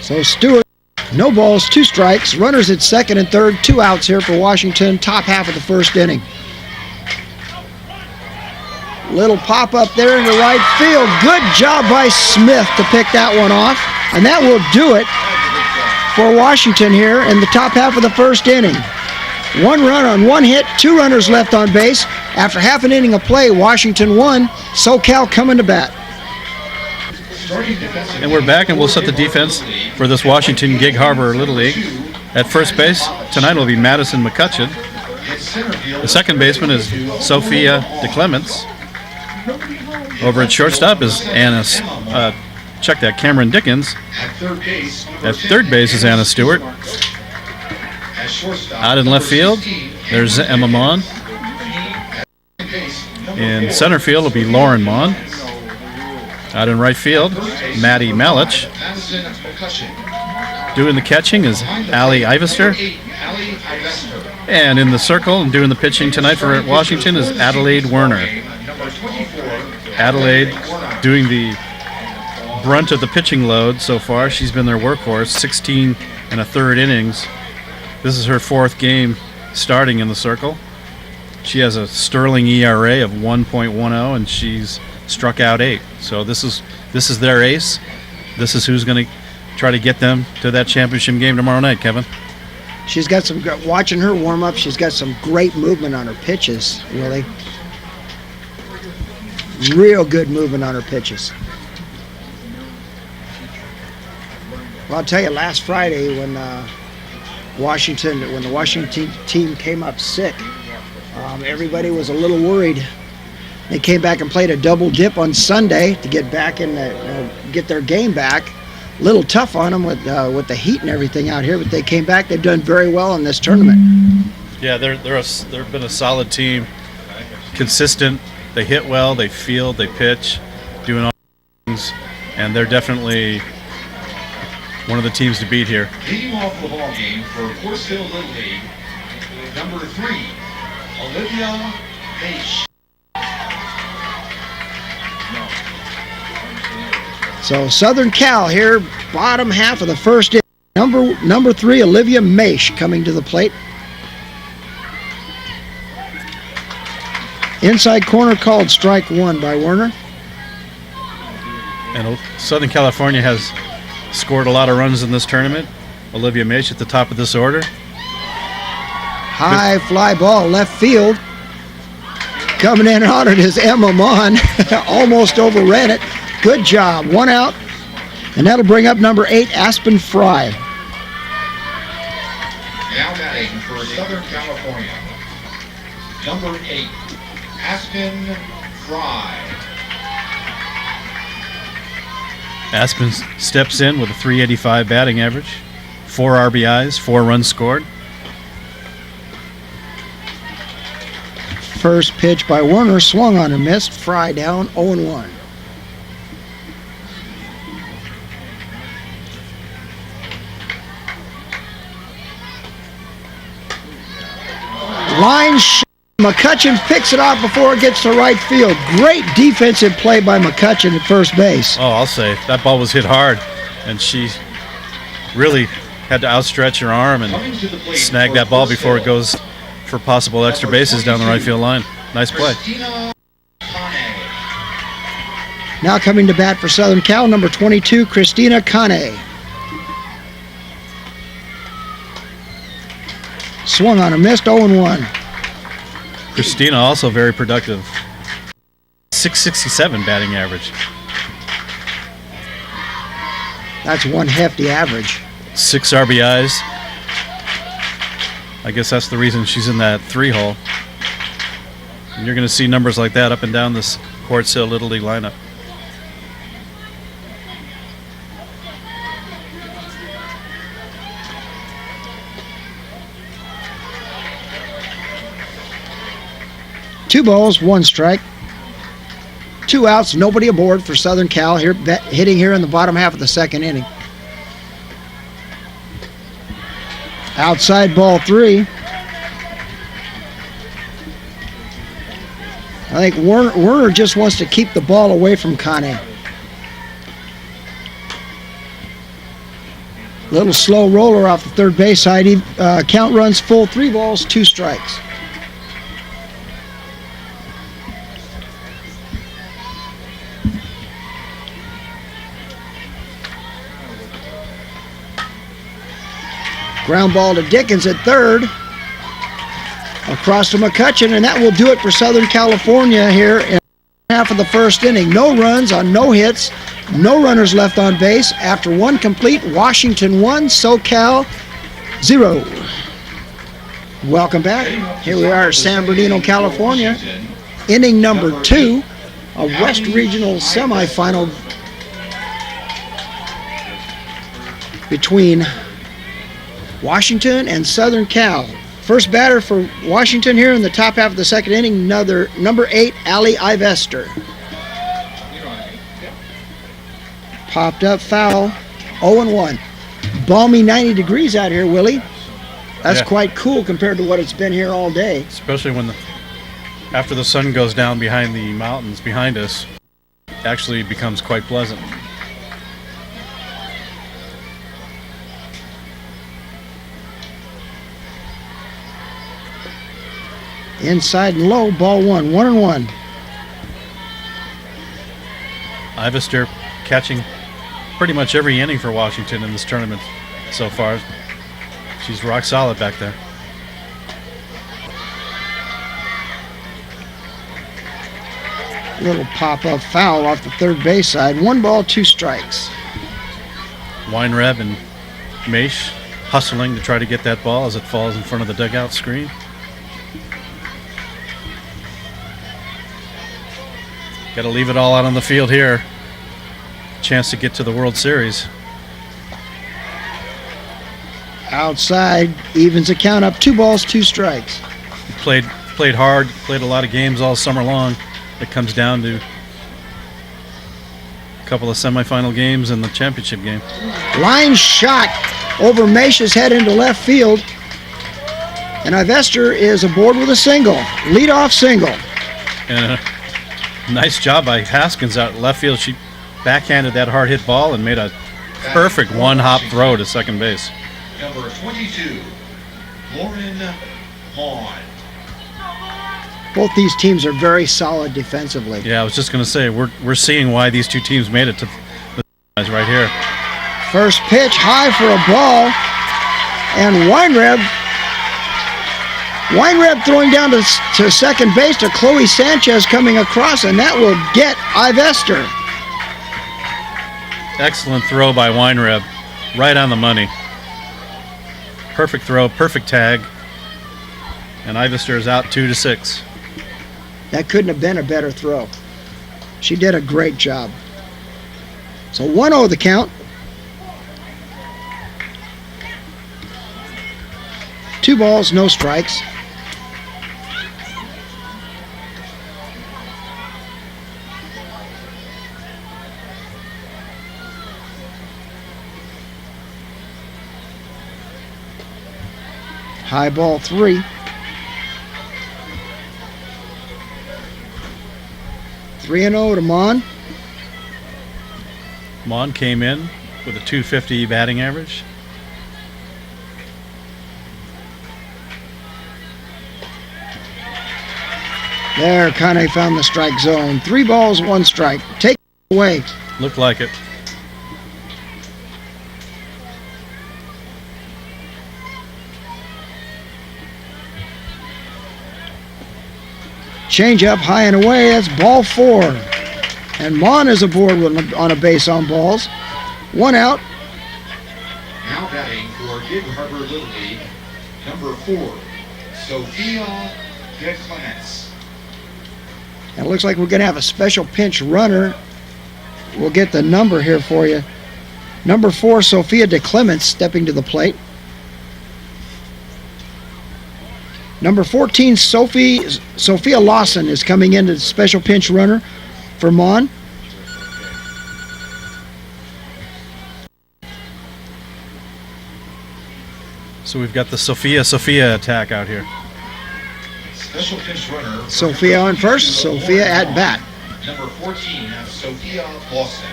So Stewart, no balls, 2 strikes. Runners at second and third, 2 outs here for Washington. Top half of the first inning. Little pop up there into right field. Good job by Smith to pick that one off. And that will do it for Washington here in the top half of the first inning. 1 run on 1 hit, 2 runners left on base. After half an inning of play, Washington won. SoCal coming to bat. And we're back, and we'll set the defense for this Washington Gig Harbor Little League. At first base tonight will be Madison McCutcheon. The second baseman is Sophia DeClements. Over at shortstop is Anna, Cameron Dickens. At third base is Anna Stewart. Out in left field, there's Emma Mon. In center field will be Lauren Mon. Out in right field, Maddie Malich. Doing the catching is Allie Ivester. And in the circle and doing the pitching tonight for Washington is Adelaide Werner. Adelaide doing the brunt of the pitching load so far. She's been their workhorse, 16 1/3 innings. This is her 4th game starting in the circle. She has a sterling ERA of 1.10, and she's struck out 8. So this is their ace. This is who's going to try to get them to that championship game tomorrow night, Kevin. She's got some, watching her warm up, she's got some great movement on her pitches, really. Real good movement on her pitches. Well, I'll tell you, last Friday when the Washington team came up sick, everybody was a little worried. They came back and played a double dip on Sunday to get back in get their game back. A little tough on them with the heat and everything out here, but they came back. They've done very well in this tournament. Yeah, they've been a solid team, consistent. They hit well, they field, they pitch, doing all things, and they're definitely one of the teams to beat here. Leading off the ball game for Horseville Little League, number 3, Olivia H. So Southern Cal here, bottom half of the first inning. Number 3, Olivia Maish coming to the plate. Inside corner called strike 1 by Werner. And Southern California has scored a lot of runs in this tournament. Olivia Maish at the top of this order. High fly ball left field. Coming in on it is Emma Mon. Almost overran it. Good job. 1 out. And that'll bring up number 8, Aspen Fry. Now batting for Southern California, number 8, Aspen Fry. Aspen steps in with a .385 batting average, 4 RBIs, 4 runs scored. First pitch by Werner, swung on and missed. Fry down, 0-1. Line shot. McCutcheon picks it off before it gets to right field. Great defensive play by McCutcheon at first base. Oh, I'll say, that ball was hit hard, and she really had to outstretch her arm and snag that ball before it goes for possible extra bases down the right field line. Nice play. Now coming to bat for Southern Cal, number 22, Christina Kane. Swung on a missed, 0-1. Christina also very productive. .667 batting average. That's one hefty average. 6 RBIs. I guess that's the reason she's in that 3-hole. And you're going to see numbers like that up and down this Quartz Hill Little League lineup. Two balls, 1 strike. 2 outs, nobody aboard for Southern Cal here, hitting here in the bottom half of the second inning. Outside ball 3. I think Werner just wants to keep the ball away from Kane. Little slow roller off the third base side. Count runs full, 3 balls, 2 strikes. Ground ball to Dickens at third. Across to McCutcheon, and that will do it for Southern California here in half of the first inning. No runs on no hits, no runners left on base. After 1 complete, Washington 1, SoCal 0. Welcome back. Here we are at San Bernardino, California. Inning number 2 of West Regional semifinal between Washington and Southern Cal. First batter for Washington here in the top half of the second inning, number 8, Ali Ivester. Popped up foul, 0-1. Balmy 90 degrees out here, Willie. That's quite cool compared to what it's been here all day. Especially when after the sun goes down behind the mountains behind us, it actually becomes quite pleasant. Inside and low, ball 1, 1-1. Ivester catching pretty much every inning for Washington in this tournament so far. She's rock solid back there. Little pop-up foul off the third base side. 1 ball, 2 strikes. Weinreb and Maish hustling to try to get that ball as it falls in front of the dugout screen. Got to leave it all out on the field here. Chance to get to the World Series. Outside, evens the count up. 2 balls, 2 strikes. Played hard, played a lot of games all summer long. It comes down to a couple of semifinal games and the championship game. Line shot over Maish's head into left field. And Ivester is aboard with a single. Leadoff single. And nice job by Haskins out left field. She backhanded that hard hit ball and made a perfect 1-hop throw to second base. Number 22, Lauren Hahn. Both these teams are very solid defensively. Yeah, I was just going to say, we're seeing why these two teams made it to the right here. First pitch, high for a ball. And Weinreb throwing down to second base to Chloe Sanchez coming across, and that will get Ivester. Excellent throw by Weinreb. Right on the money. Perfect throw, perfect tag. And Ivester is out 2-6. That couldn't have been a better throw. She did a great job. So 1-0 the count. 2 balls, no strikes. High ball 3. 3-0 to Mon. Mon came in with a .250 batting average. There, Kane found the strike zone. 3 balls, 1 strike. Take it away. Looked like it. Change up high and away. That's ball 4. And Mon is aboard on a base on balls. 1 out. Now batting for Gig Harbor Little League, number 4, Sophia DeClements. And it looks like we're going to have a special pinch runner. We'll get the number here for you. Number 4, Sophia DeClements stepping to the plate. Number 14, Sophia Lawson is coming in as special pinch runner for Mon. So we've got the Sophia attack out here. Special pinch runner. Sophia on first, Sophia at bat. Number 14, Sophia Lawson.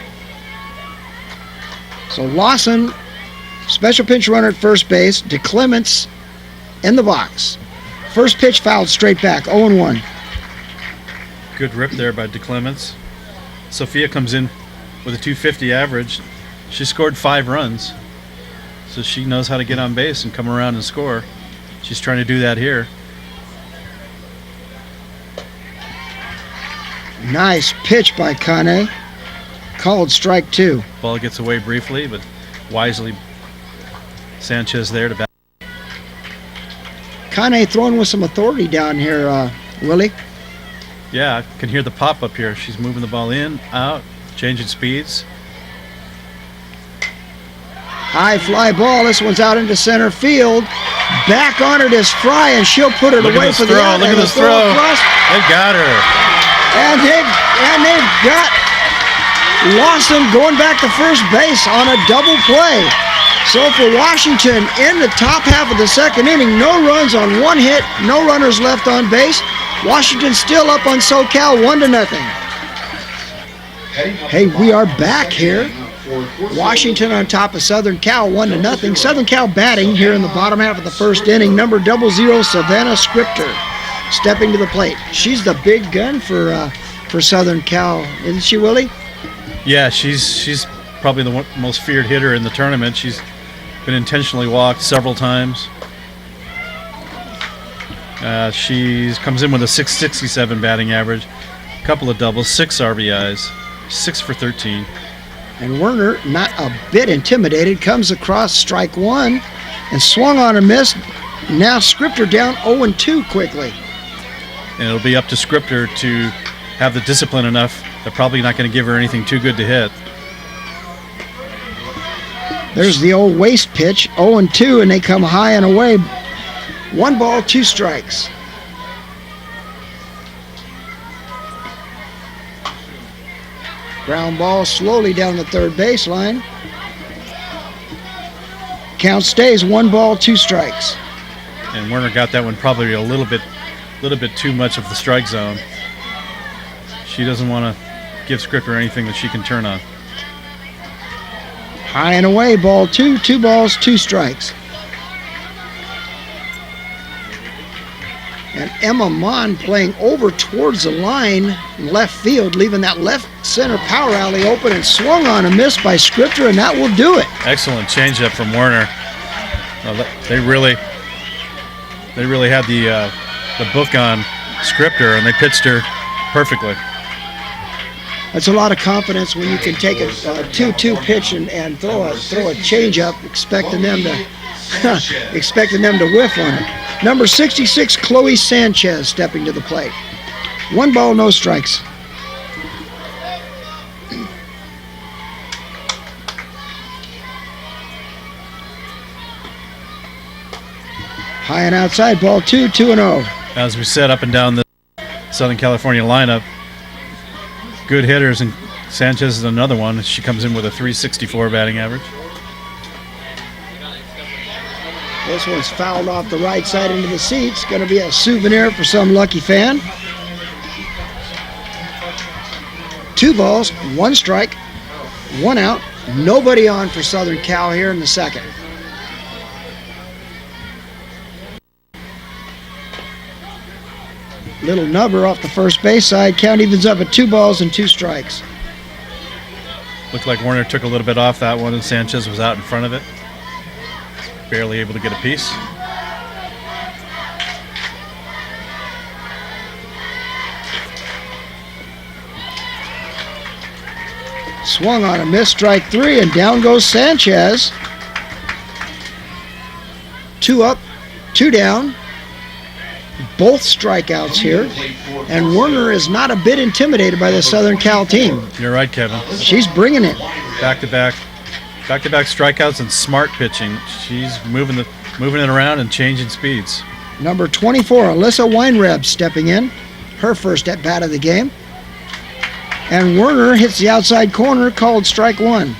So Lawson Special pinch runner at first base. DeClements in the box. First pitch fouled straight back, 0-1. Good rip there by DeClements. Sophia comes in with a 250 average. She scored 5 runs, so she knows how to get on base and come around and score. She's trying to do that here. Nice pitch by Kane. Called strike 2. Ball gets away briefly, but wisely Sanchez there to bat. Kane throwing with some authority down here, Willie. Yeah, I can hear the pop up here. She's moving the ball in, out, changing speeds. High fly ball. This one's out into center field. Back on it is Fry, and she'll put it away for the out. Look at this throw. They got her. And they've got Lawson going back to first base on a double play. So for Washington, in the top half of the second inning, no runs on 1 hit, no runners left on base. Washington still up on SoCal 1-0. Hey, we are back here. Washington on top of Southern Cal 1-0. Southern Cal batting here in the bottom half of the first inning. Number 00, Savannah Scripter, stepping to the plate. She's the big gun for Southern Cal, isn't she, Willie? Yeah, she's probably the most feared hitter in the tournament. She's been intentionally walked several times. She comes in with a 667 batting average, a couple of doubles, 6 RBIs, 6 for 13. And Werner, not a bit intimidated, comes across strike 1 and swung on a miss. Now Scripter down 0-2 quickly. And it'll be up to Scripter to have the discipline enough. They're probably not going to give her anything too good to hit. There's the old waste pitch, 0-2, and they come high and away. 1 ball, 2 strikes. Ground ball slowly down the third baseline. Count stays 1 ball, 2 strikes. And Werner got that one probably a little bit too much of the strike zone. She doesn't want to give Scripter anything that she can turn on. High and away, ball 2, 2 balls, 2 strikes. And Emma Mon playing over towards the line in left field, leaving that left center power alley open, and swung on a miss by Scripter, and that will do it. Excellent changeup from Werner. They really had the book on Scripter, and they pitched her perfectly. That's a lot of confidence when you can take a 2-2 pitch and throw a changeup, expecting them to whiff on it. Number 66, Chloe Sanchez, stepping to the plate. 1 ball, no strikes. High and outside, ball 2, 2-0. As we said, up and down the Southern California lineup, good hitters, and Sanchez is another one. She comes in with a 364 batting average. This one's fouled off the right side into the seats. Going to be a souvenir for some lucky fan. 2 balls, 1 strike, 1 out. Nobody on for Southern Cal here in the second. Little nubber off the first base side. Count evens up at 2 balls and 2 strikes. Looked like Werner took a little bit off that one, and Sanchez was out in front of it. Barely able to get a piece. Swung on a miss, strike 3, and down goes Sanchez. 2 up, 2 down. Both strikeouts here. And Werner is not a bit intimidated by the Southern Cal team. You're right, Kevin. She's bringing it. Back-to-back strikeouts and smart pitching. She's moving it around and changing speeds. Number 24, Alyssa Weinreb, stepping in. Her first at bat of the game. And Werner hits the outside corner, called strike 1.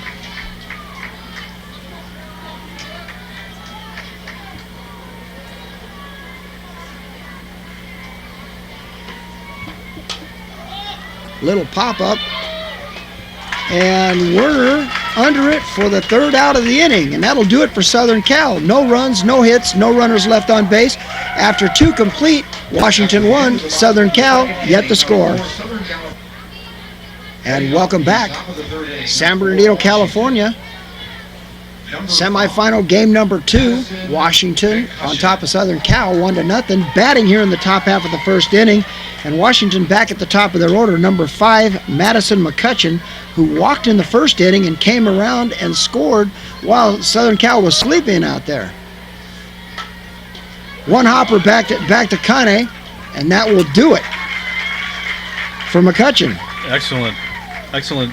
Little pop-up. And Werner under it for the third out of the inning, and that'll do it for Southern Cal. No runs, no hits, no runners left on base. After 2 complete, Washington 1, Southern Cal yet to score. And welcome back, San Bernardino, California. Semifinal game number 2, Washington on top of Southern Cal, 1-0. Batting here in the top half of the first inning, and Washington back at the top of their order, number 5, Madison McCutcheon, who walked in the first inning and came around and scored while Southern Cal was sleeping out there. One hopper back to Kane, and that will do it for McCutcheon. Excellent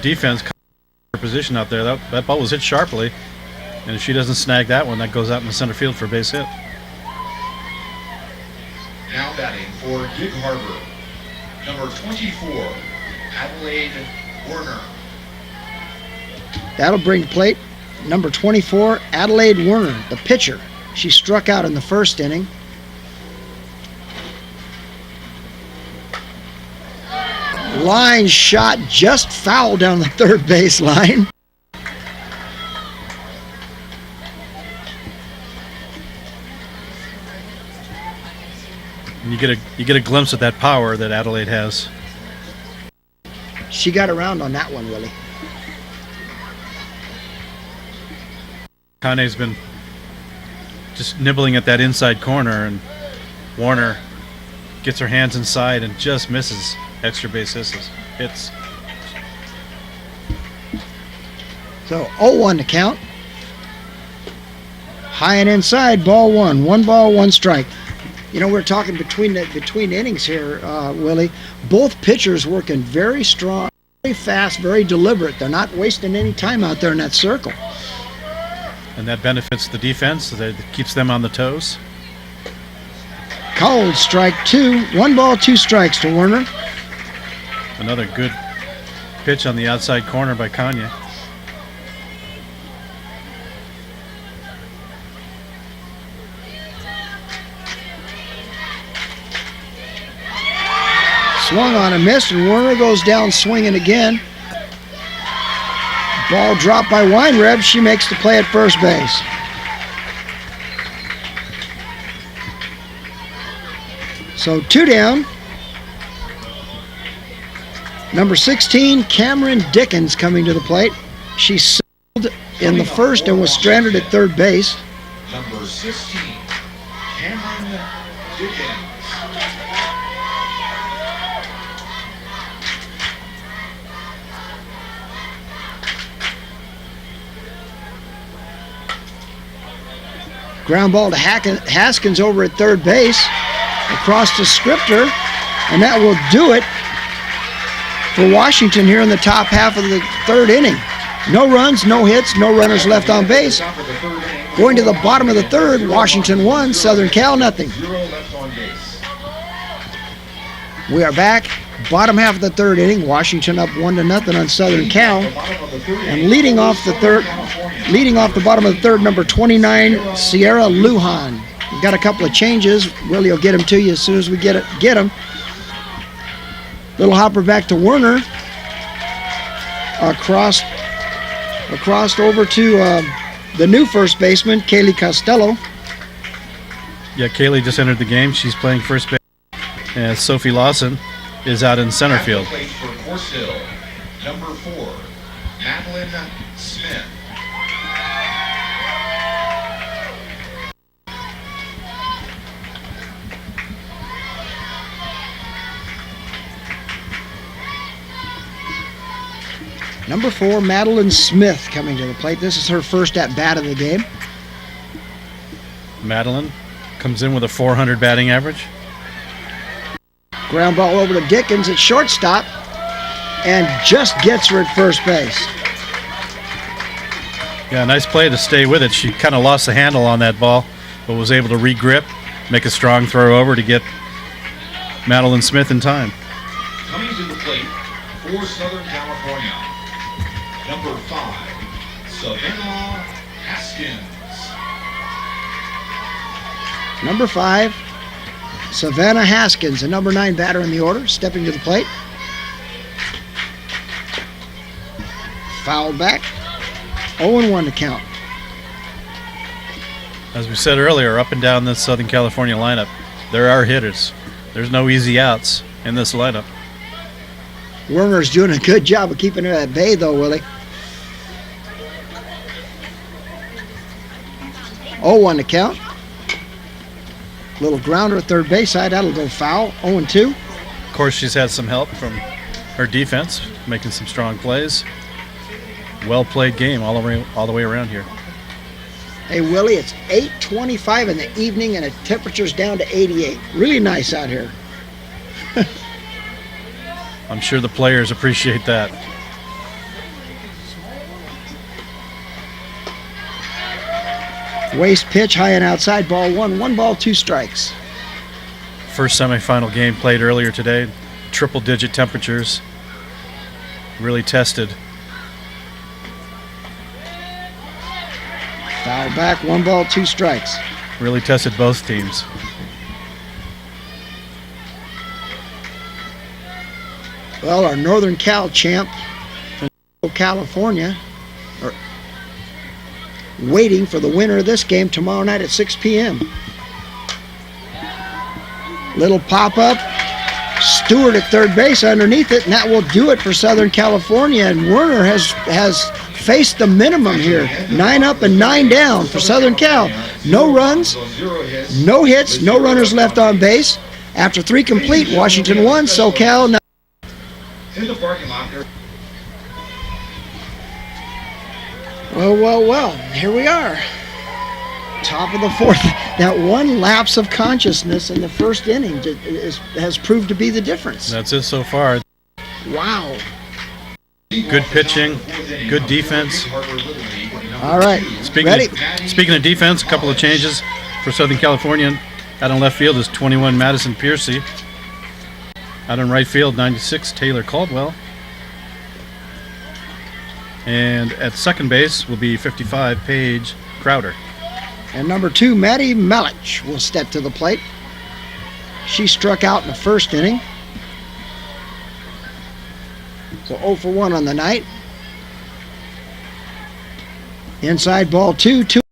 defense position out there. That ball was hit sharply, and if she doesn't snag that one, that goes out in the center field for a base hit. Now batting for Gig Harbor, number 24, Adelaide Werner. That'll bring the plate number 24, Adelaide Werner, the pitcher. She struck out in the first inning. Line shot just foul down the third base line. And you get a glimpse of that power that Adelaide has. She got around on that one, Willie. Kane's been just nibbling at that inside corner, and Warner gets her hands inside and just misses extra base hits. So 0-1 to count. High and inside, ball 1. 1 ball, 1 strike. You know, we're talking between innings here, Willie. Both pitchers working very strong, very fast, very deliberate. They're not wasting any time out there in that circle. And that benefits the defense. That keeps them on the toes. Called strike 2. 1 ball, 2 strikes to Werner. Another good pitch on the outside corner by Kanye. Swung on and missed, and Werner goes down swinging again. Ball dropped by Weinreb. She makes the play at first base. So 2 down. Number 16, Cameron Dickens coming to the plate. She sailed in the first and was stranded at third base. Number 16, Cameron Dickens. Ground ball to Haskins over at third base. Across to Scripter, and that will do it for Washington here in the top half of the third inning. No runs, no hits, no runners left on base. Going to the bottom of the third, Washington 1, Southern Cal nothing. We are back, bottom half of the third inning. Washington up 1-0 on Southern Cal, and leading off the bottom of the third, number 29, Sierra Lujan. We've got a couple of changes. Willie will get them to you as soon as we get them. Little hopper back to Werner. Across over to the new first baseman, Kaylee Costello. Yeah, Kaylee just entered the game. She's playing first base. And Sophie Lawson is out in center field. For Course Hill, number 4, Madeline Smith. Number 4, Madeline Smith coming to the plate. This is her first at-bat of the game. Madeline comes in with a .400 batting average. Ground ball over to Dickens at shortstop, and just gets her at first base. Yeah, nice play to stay with it. She kind of lost the handle on that ball, but was able to re-grip, make a strong throw over to get Madeline Smith in time. Coming to the plate for Southern California, number 5, Savannah Haskins. Number 5, Savannah Haskins, a number 9 batter in the order, stepping to the plate. Fouled back. 0-1 to count. As we said earlier, up and down this Southern California lineup, there are hitters. There's no easy outs in this lineup. Werner's doing a good job of keeping it at bay, though, Willie. 0-1 to count. Little grounder at third base side. That'll go foul. 0-2. Of course, she's had some help from her defense, making some strong plays. Well-played game all the way around here. Hey, Willie, it's 8:25 in the evening, and the temperature's down to 88. Really nice out here. I'm sure the players appreciate that. Waste pitch, high and outside, ball one. 1 ball, 2 strikes. First semifinal game played earlier today. Triple-digit temperatures. Really tested. Foul back, 1 ball, 2 strikes. Really tested both teams. Well, our Northern Cal champ from California are waiting for the winner of this game tomorrow night at 6 p.m. Little pop-up. Stewart at third base underneath it, and that will do it for Southern California. And Werner has faced the minimum here. 9 up and 9 down for Southern Cal. No runs, no hits, no runners left on base. After 3 complete, Washington 1, SoCal 9. In the parking lot there. Well, here we are. Top of the 4th. That one lapse of consciousness in the first inning has proved to be the difference. That's it so far. Wow. Good pitching, good defense. All right, Speaking of defense, a couple of changes for Southern California. Out in left field is 21 Madison Piercy. Out in right field, 96 Taylor Caldwell. And at second base will be 55 Paige Crowder. And number 2, Maddie Malich will step to the plate. She struck out in the first inning. So 0 for 1 on the night. Inside ball 2.